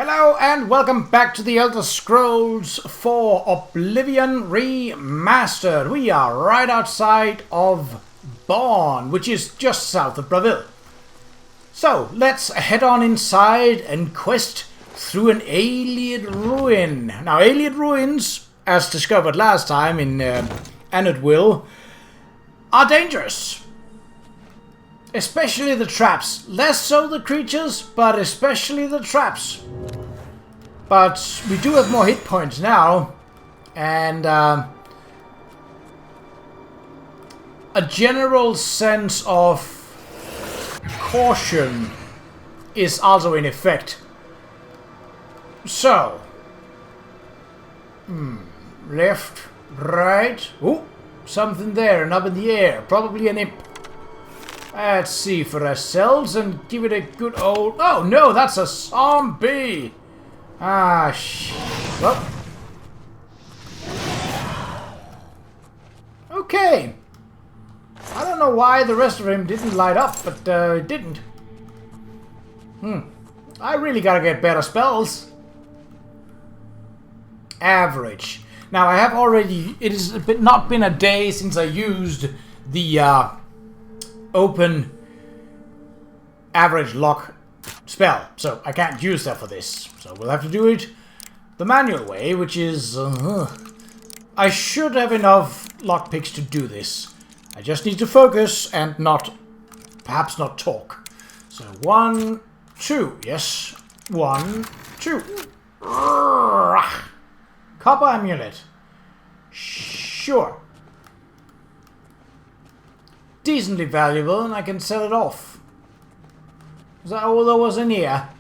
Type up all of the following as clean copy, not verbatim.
Hello and welcome back to the Elder Scrolls 4 Oblivion Remastered. We are right outside of Bawn, which is just south of Bravil. So let's head on inside and quest through an alien ruin. Now alien ruins, as discovered last time in Anadwyl, are dangerous. Especially the traps. Less so the creatures, but especially the traps. But we do have more hit points now. And a general sense of caution is also in effect. So. Left, right. Ooh, something there and up in the air. Probably an imp. Let's see for ourselves and give it a good old... Oh no, that's a zombie! Ah, well. Okay. I don't know why the rest of him didn't light up, but it didn't. I really gotta get better spells. Average. Now I have already... It has not been a day since I used the... open average lock spell, so I can't use that for this. So we'll have to do it the manual way, which is I should have enough lockpicks to do this. I just need to focus and perhaps not talk. So 1, 2, yes, 1, 2. Copper amulet. Sure. Decently valuable, and I can sell it off. Is that all there was in here?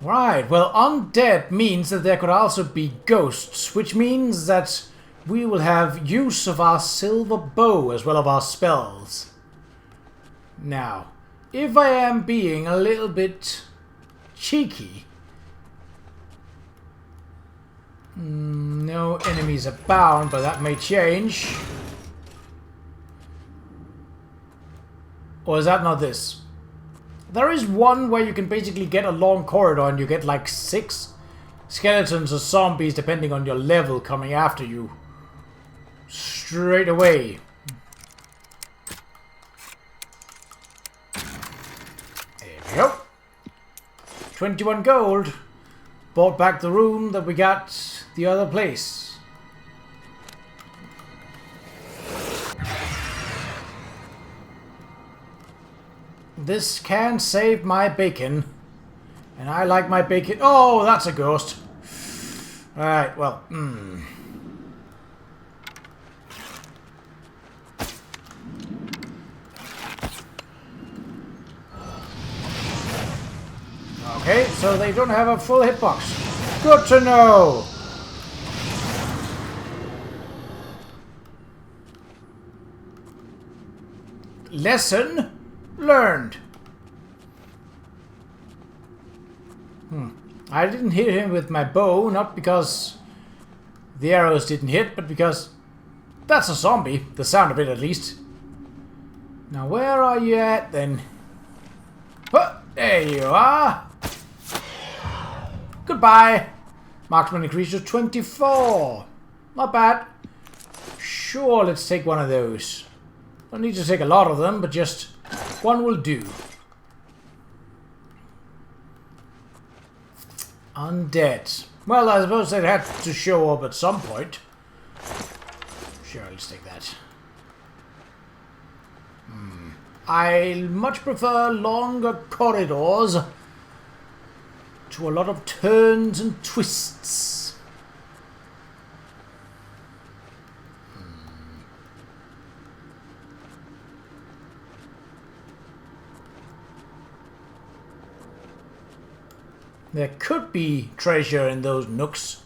Right, well, undead means that there could also be ghosts, which means that we will have use of our silver bow as well as our spells. Now, if I am being a little bit cheeky... no enemies abound, but that may change. Or is that not this? There is one where you can basically get a long corridor and you get like 6 skeletons or zombies depending on your level coming after you. Straight away. There we go. 21 gold. Bought back the room that we got the other place. This can save my bacon. And I like my bacon. Oh, that's a ghost. Alright, well. Okay, so they don't have a full hitbox. Good to know. Lesson learned. I didn't hit him with my bow, not because the arrows didn't hit, but because that's a zombie, the sound of it at least. Now where are you at then? Oh, there you are. Goodbye. Marksman increased to 24. Not bad. Sure, let's take one of those. Don't need to take a lot of them, but just one will do. Undead. Well, I suppose they'd have to show up at some point. Sure, let's take that. I much prefer longer corridors to a lot of turns and twists. There could be treasure in those nooks.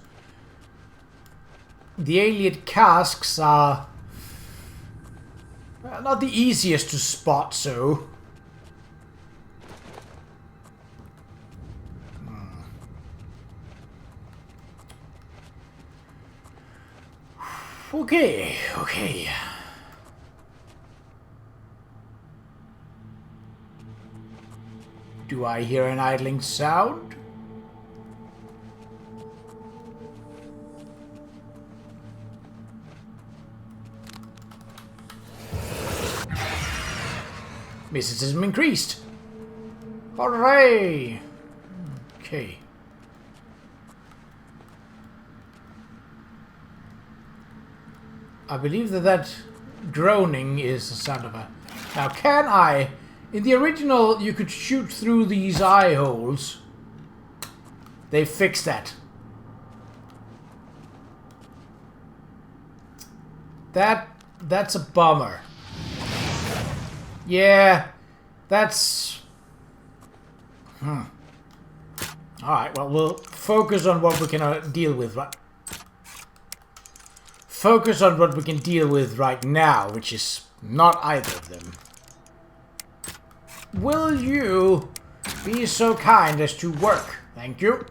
The alien casks are not the easiest to spot, so... Okay. Do Do I hear an idling sound? Mysticism increased. Hooray! Okay. I believe that groaning is the sound of a... Now, can I... In the original, you could shoot through these eye holes. They fixed that. That's a bummer. Yeah, that's... Alright, well, we'll focus on what we can deal with, right? Focus on what we can deal with right now, which is not either of them. Will you be so kind as to work? Thank you.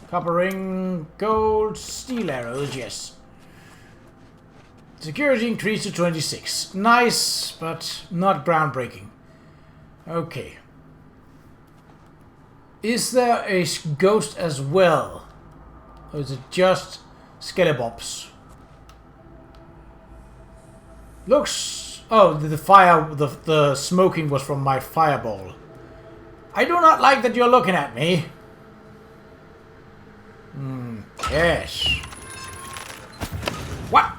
Copper ring, gold, steel arrows, yes. Security increased to 26. Nice, but not groundbreaking. Okay. Is there a ghost as well? Or is it just Skelebops? Looks... Oh, the fire... The smoking was from my fireball. I do not like that you're looking at me. Yes. What?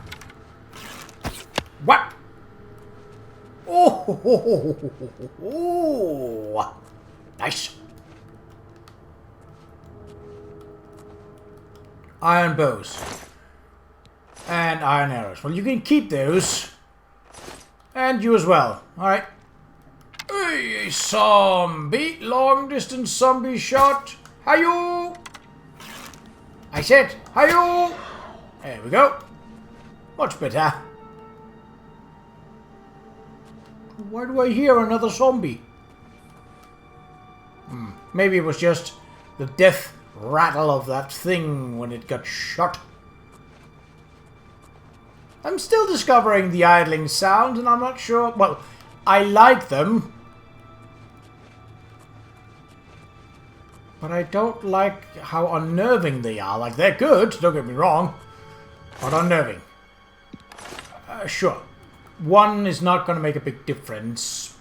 What? Oh, nice. Iron bows. And iron arrows. Well, you can keep those. And you as well. Alright. Hey, zombie. Long distance zombie shot. Hi-yo. I said, hi-yo. There we go. Much better. Why do I hear another zombie? Maybe it was just the death rattle of that thing when it got shot. I'm still discovering the idling sound, and I'm not sure... Well, I like them. But I don't like how unnerving they are. Like, they're good, don't get me wrong. But unnerving. Sure. One is not going to make a big difference.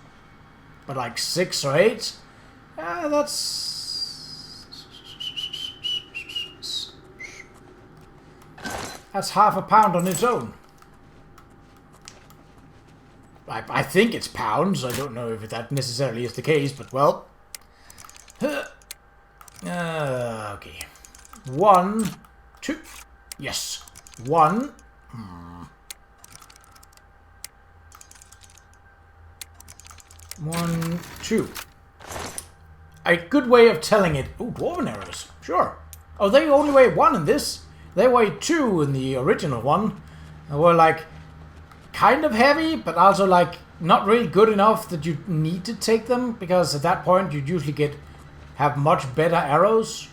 But like 6 or 8? That's... That's half a pound on its own. I think it's pounds. I don't know if that necessarily is the case, but well. Okay. 1, 2. Yes. 1. 1, 2. A good way of telling it. Ooh, dwarven arrows. Sure. Oh, they only weigh 1 in this. They weigh 2 in the original one. They were like kind of heavy, but also like not really good enough that you need to take them, because at that point you'd usually have much better arrows.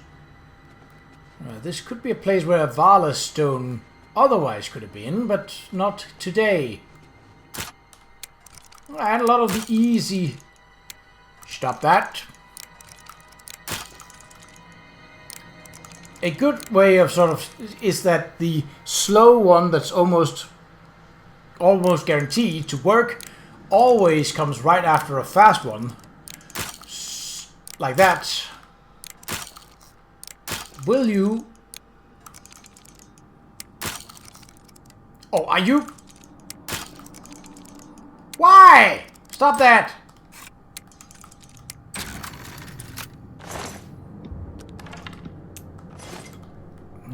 This could be a place where a Vala stone otherwise could have been, but not today. And a lot of the easy... Stop that. A good way of sort of... is that the slow one that's almost guaranteed to work always comes right after a fast one. Like that. Will you... Oh, are you... Why? Stop that!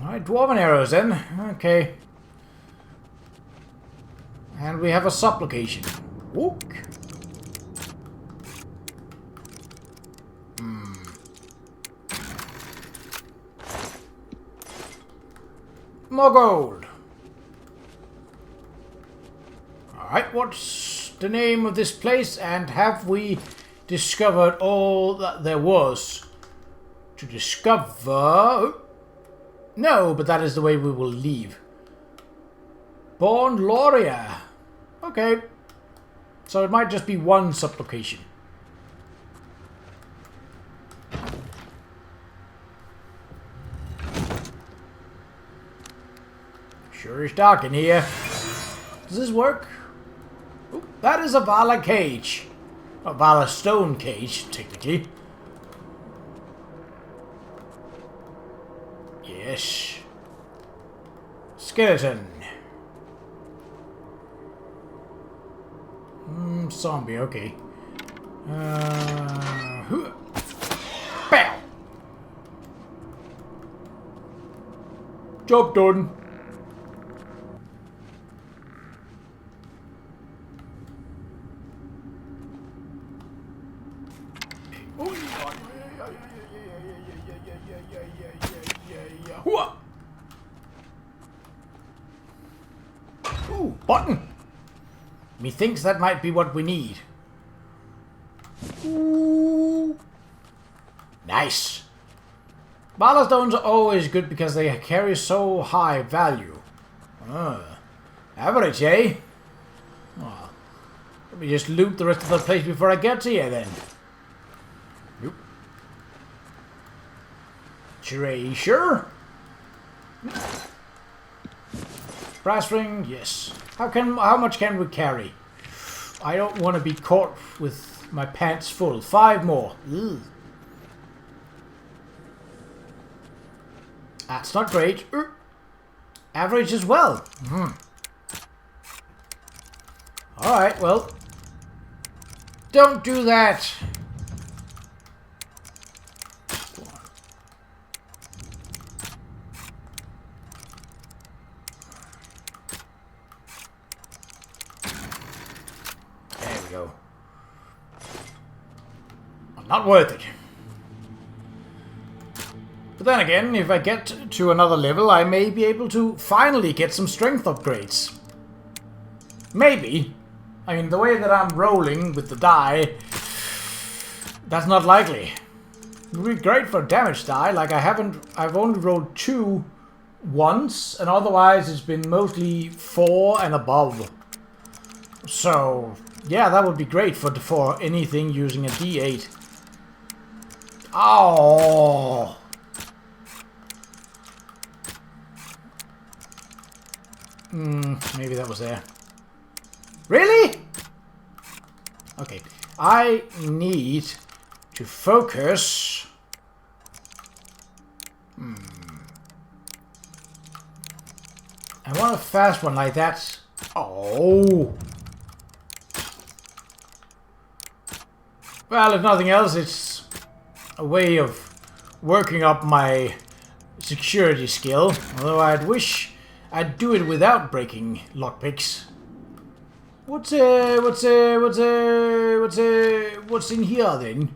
Alright, dwarven arrows then. Okay. And we have a supplication. Wook. More gold. Alright, what's the name of this place? And have we discovered all that there was to discover? No, but that is the way we will leave. Bawn Loria. Okay. So it might just be one supplication. Sure is dark in here. Does this work? Ooh, that is a Vala cage. A Vala stone cage, technically. Yes. Skeleton. Zombie, okay. Bam! Job done. Ooh, button. Methinks that might be what we need. Ooh. Nice. Bala stones are always good because they carry so high value. Average, eh? Oh. Let me just loot the rest of the place before I get to you then. Nope. Treasure. Brass ring, yes. How much can we carry? I don't want to be caught with my pants full. 5 more. Ugh. That's not great. Average as well. Alright, well. Don't do that. There we go. Not worth it. But then again, if I get to another level, I may be able to finally get some strength upgrades. Maybe. I mean, the way that I'm rolling with the die, that's not likely. It would be great for damage die, like I've only rolled 2 once, and otherwise it's been mostly 4 and above. So, yeah, that would be great for anything using a D8. Oh! Maybe that was there. Really? Okay. I need to focus. I want a fast one like that. Oh. Well, if nothing else, it's a way of working up my security skill. Although I'd wish I'd do it without breaking lockpicks. What's in here then?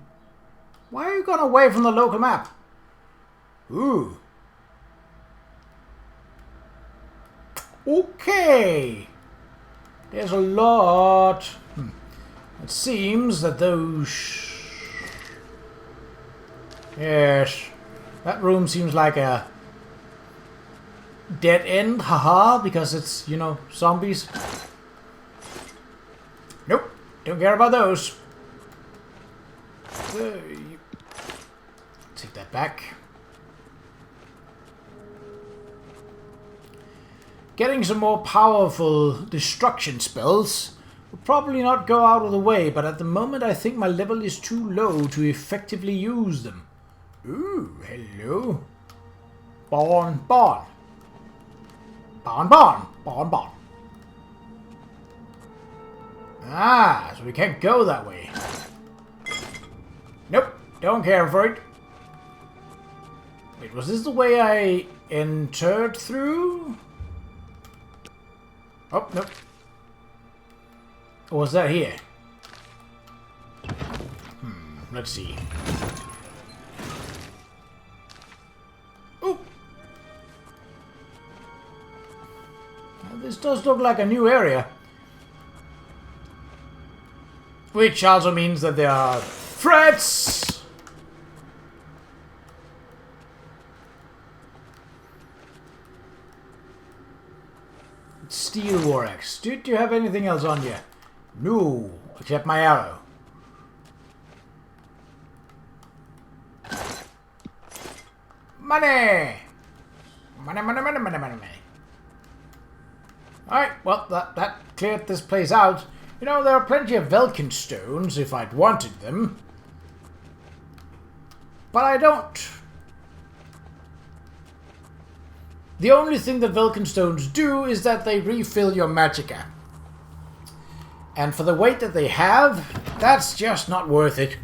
Why are you gone away from the local map? Ooh. Okay. There's a lot. It seems that those... Yes. That room seems like a dead end, haha, because it's, you know, zombies. Nope, don't care about those. Take that back. Getting some more powerful destruction spells will probably not go out of the way, but at the moment I think my level is too low to effectively use them. Ooh, hello. Bawn. Ah, so we can't go that way. Nope, don't care for it. Wait, was this the way I entered through? Oh, nope. Or was that here? Let's see. Ooh! Now, this does look like a new area. Which also means that there are threats! Steel war axe. Do you have anything else on you? No, except my arrow. Money! Money. Alright, well, that cleared this place out. You know, there are plenty of Velkin stones if I'd wanted them. But I don't. The only thing that Velkin stones do is that they refill your magicka. And for the weight that they have, that's just not worth it.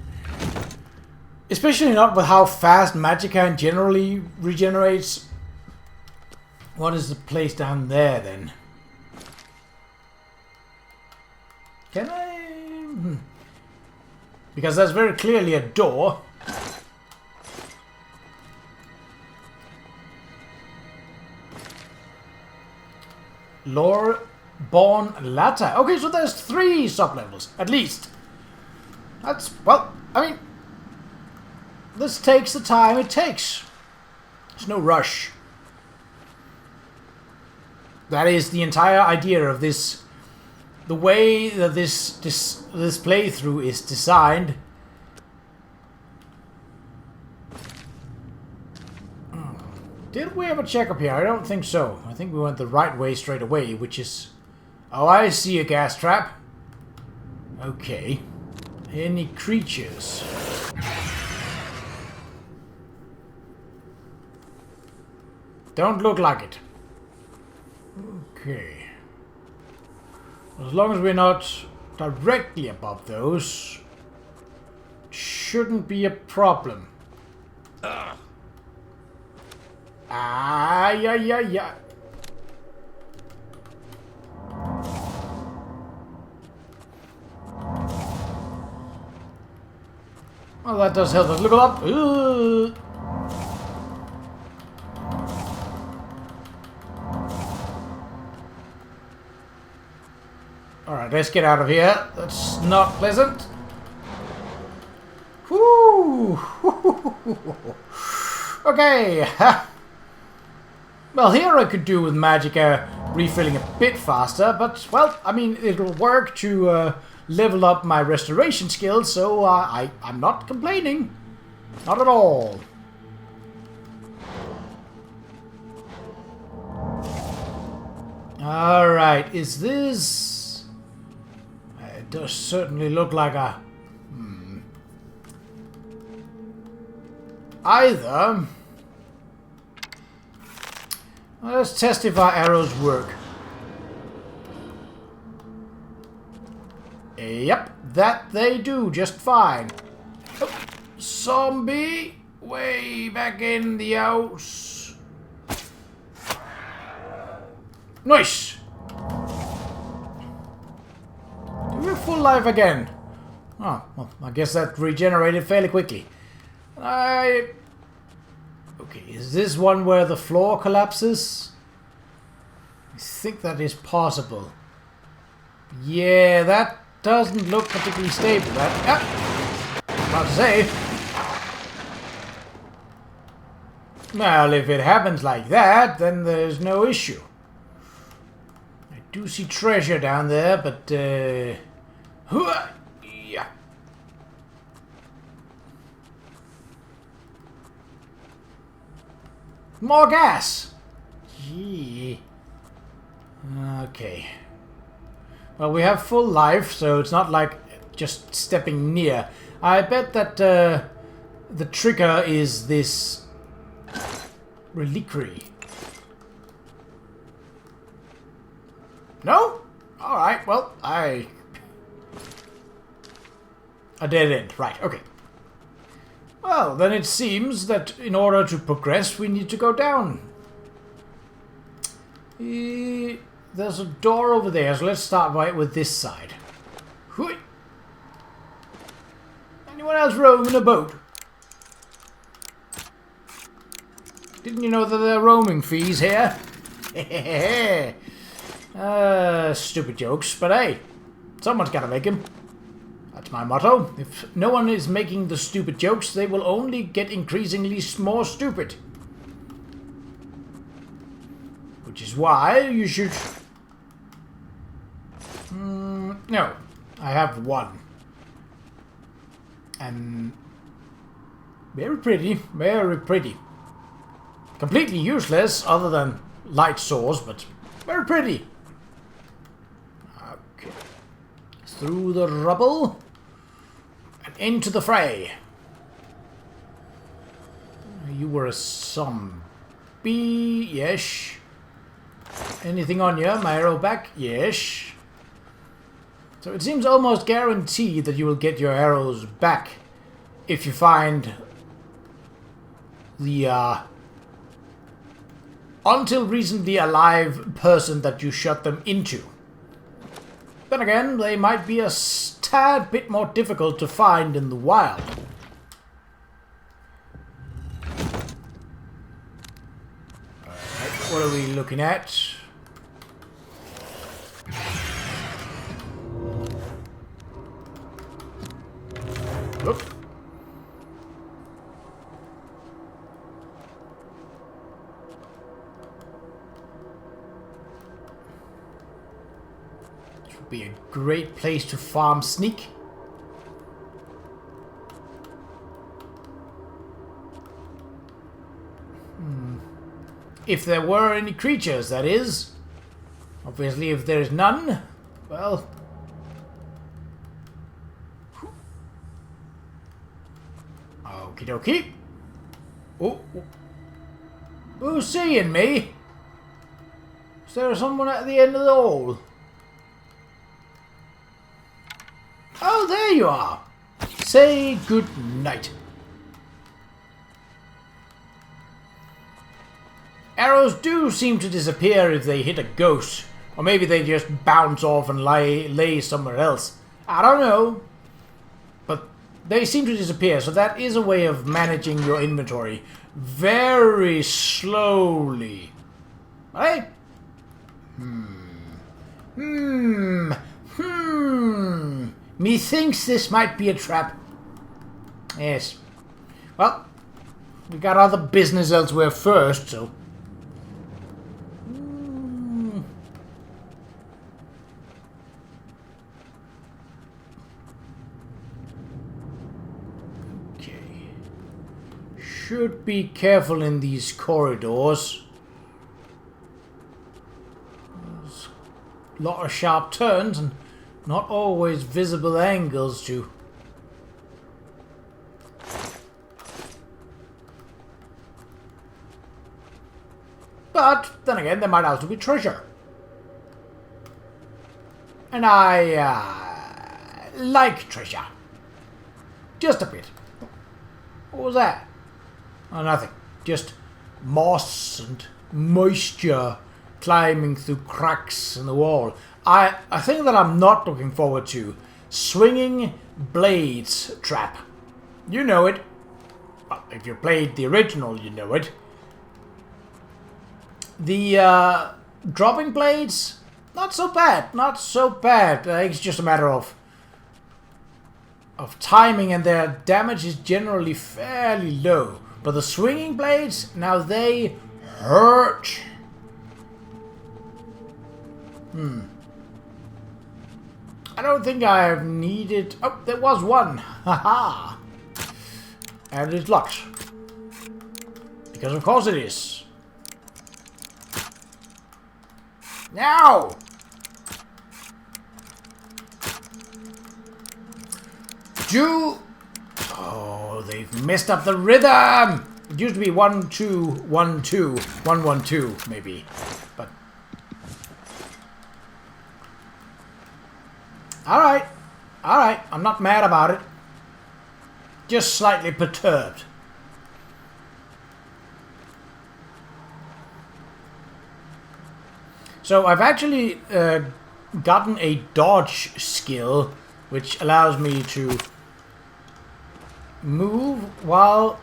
Especially not with how fast magicka generally regenerates. What is the place down there then? Can I? Because that's very clearly a door. Lore Bawn Latter. Okay, so there's 3 sublevels, at least. That's, well, I mean, this takes the time it takes. There's no rush. That is the entire idea of this. The way that this playthrough is designed. Did we ever check up here? I don't think so. I think we went the right way straight away, which is... Oh, I see a gas trap. Okay. Any creatures? Don't look like it. Okay. As long as we're not directly above those, it shouldn't be a problem. Ugh. Ah, yeah. Well, that does help us level up. Alright, let's get out of here. That's not pleasant. Whoo! Okay. Well, here I could do with magicka refilling a bit faster, but, well, I mean, it'll work to level up my restoration skills, so I'm not complaining. Not at all. Alright, is this... It does certainly look like a... Either... Let's test if our arrows work. Yep, that they do just fine. Oh, zombie, way back in the house. Nice. We're full life again. Oh, well, I guess that regenerated fairly quickly. Okay, is this one where the floor collapses? I think that is possible. Yeah, that doesn't look particularly stable. About to say. Well, if it happens like that, then there's no issue. I do see treasure down there, but... yeah. More gas! Gee. Okay. Well, we have full life, so it's not like just stepping near. I bet that the trigger is this reliquary. No? Alright, well, a dead end. Right, okay. Well, then it seems that in order to progress, we need to go down. There's a door over there, so let's start right with this side. Hui. Anyone else rowing a boat? Didn't you know that there are roaming fees here? Stupid jokes, but hey, someone's gotta make them. That's my motto. If no one is making the stupid jokes, they will only get increasingly more stupid. Which is why you should... no, I have one. And... very pretty, very pretty. Completely useless, other than light source, but very pretty. through the rubble and into the fray. You were a zombie, yes. Anything on you? My arrow back? Yes. So it seems almost guaranteed that you will get your arrows back if you find the until recently alive person that you shot them into. Then again, they might be a tad bit more difficult to find in the wild. Alright, what are we looking at? Oop. This would be a great place to farm sneak. If there were any creatures, that is. Obviously, if there's none, well... Okie dokie. Oh, who's seeing me? Is there someone at the end of the hall? Oh, there you are. Say good night. Arrows do seem to disappear if they hit a ghost. Or maybe they just bounce off and lay somewhere else. I don't know. But they seem to disappear, so that is a way of managing your inventory very slowly. Right? Methinks this might be a trap. Yes. Well, we got other business elsewhere first, so... Should be careful in these corridors. There's a lot of sharp turns and not always visible angles to... But then again, there might also be treasure. And I like treasure. Just a bit. What was that? Oh, nothing. Just moss and moisture climbing through cracks in the wall. I think that I'm not looking forward to Swinging Blades Trap. You know it. Well, if you played the original, you know it. The dropping blades, not so bad. Not so bad. It's just a matter of timing, and their damage is generally fairly low. But the swinging blades, now they hurt. I don't think I've needed... Oh, there was one. Haha. And it's locked. Because of course it is. Now! Oh, they've messed up the rhythm! It used to be 1 2 1 2 1 1 2 maybe, but all right, I'm not mad about it. Just slightly perturbed. So I've actually gotten a dodge skill, which allows me to move while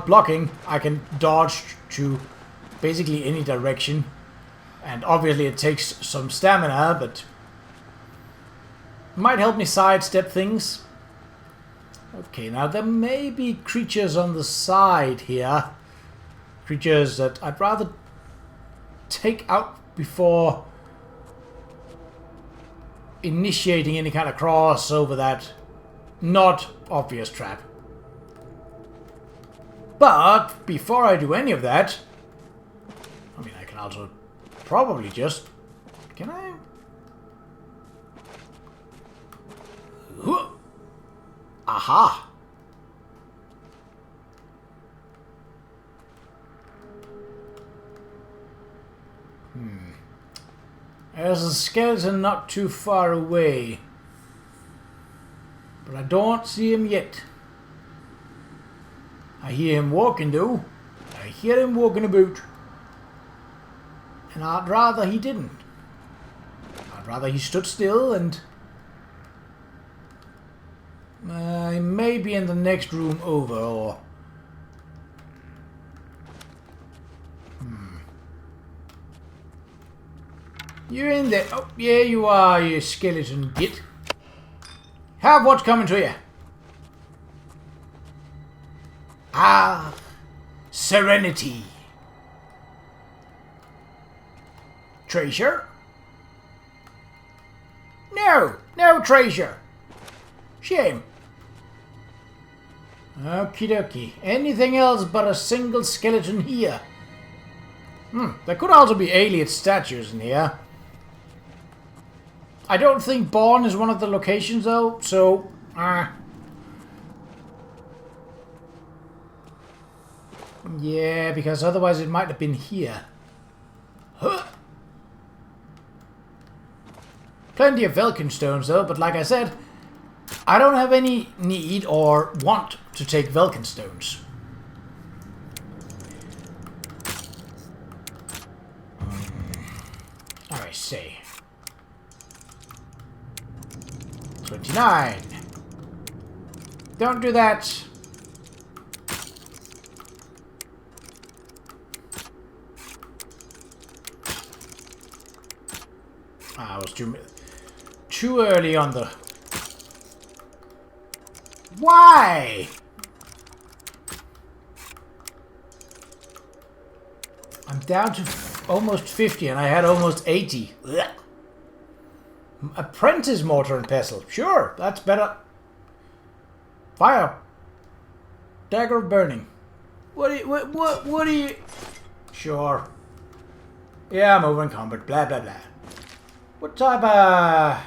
blocking. I can dodge to basically any direction, and obviously it takes some stamina, but might help me sidestep things. Okay, now there may be creatures on the side here, creatures that I'd rather take out before initiating any kind of cross over that not obvious trap. But before I do any of that, I mean, I can also probably just... Can I? Aha! There's a skeleton not too far away. But I don't see him yet. I hear him walking though. I hear him walking about. And I'd rather he didn't. I'd rather he stood still and... he may be in the next room over or... You're in there. Oh, yeah, you are, you skeleton git. Have what's coming to you. Ah, serenity. Treasure? No, no treasure. Shame. Okie dokie. Anything else but a single skeleton here? There could also be alien statues in here. I don't think Bawn is one of the locations though, so... yeah, because otherwise it might have been here. Huh. Plenty of Velkin stones though, but like I said, I don't have any need or want to take Velkin stones. I see. 29. Don't do that. I was too early on the... Why? I'm down to almost 50 and I had almost 80. Ugh. Apprentice mortar and pestle. Sure, that's better. Fire. Dagger of burning. What do you... Sure. Yeah, I'm over encumbered. Blah, blah, blah. What type of... I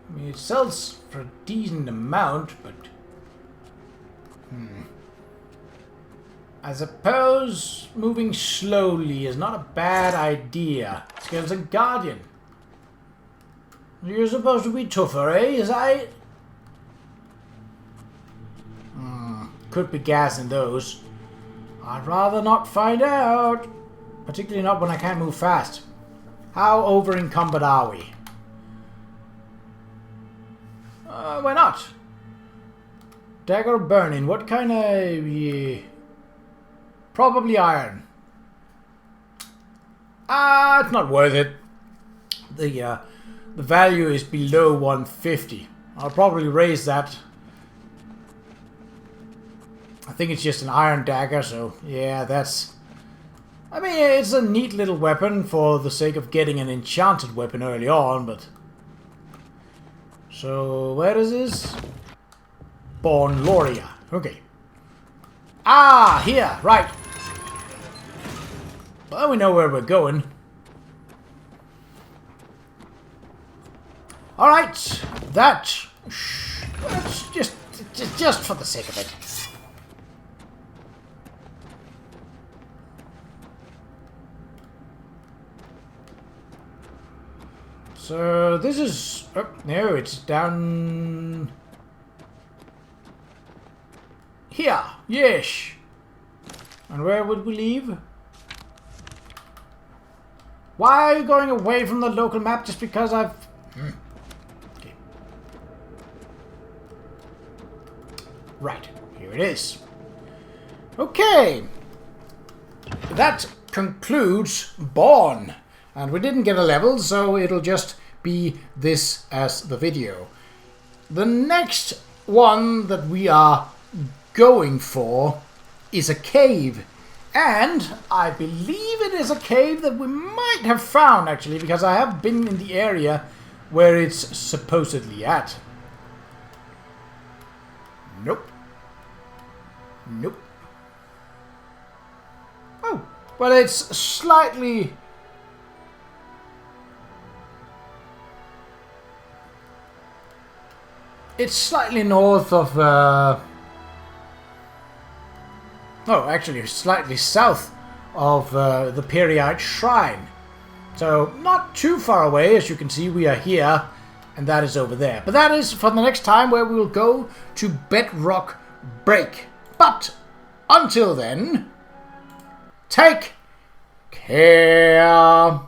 mean, it sells for a decent amount, but... I suppose moving slowly is not a bad idea. Skills and Guardian. You're supposed to be tougher, eh? Is I? Could be gas in those. I'd rather not find out. Particularly not when I can't move fast. How over encumbered are we? Why not? Dagger burning. What kind of... Yeah. Probably iron. It's not worth it. The value is below 150. I'll probably raise that. I think it's just an iron dagger, so yeah, that's... I mean, it's a neat little weapon for the sake of getting an enchanted weapon early on, but... So, where is this? Bawn Loria. Okay. Ah, here, right. Well, we know where we're going. Alright, that's just for the sake of it. So this is... Oh, no, it's down... Here, yes. And where would we leave? Why are you going away from the local map just because I've... Okay. Right, here it is. Okay. That concludes Bawn. And we didn't get a level, so it'll just be this as the video. The next one that we are going for is a cave. And I believe it is a cave that we might have found, actually, because I have been in the area where it's supposedly at. Nope. Nope. Oh, well, it's slightly... It's slightly north of... oh, actually slightly south of the Qa'Rajh Shrine. So, not too far away. As you can see, we are here, and that is over there. But that is for the next time, where we will go to Bedrock Break. But, until then, take care.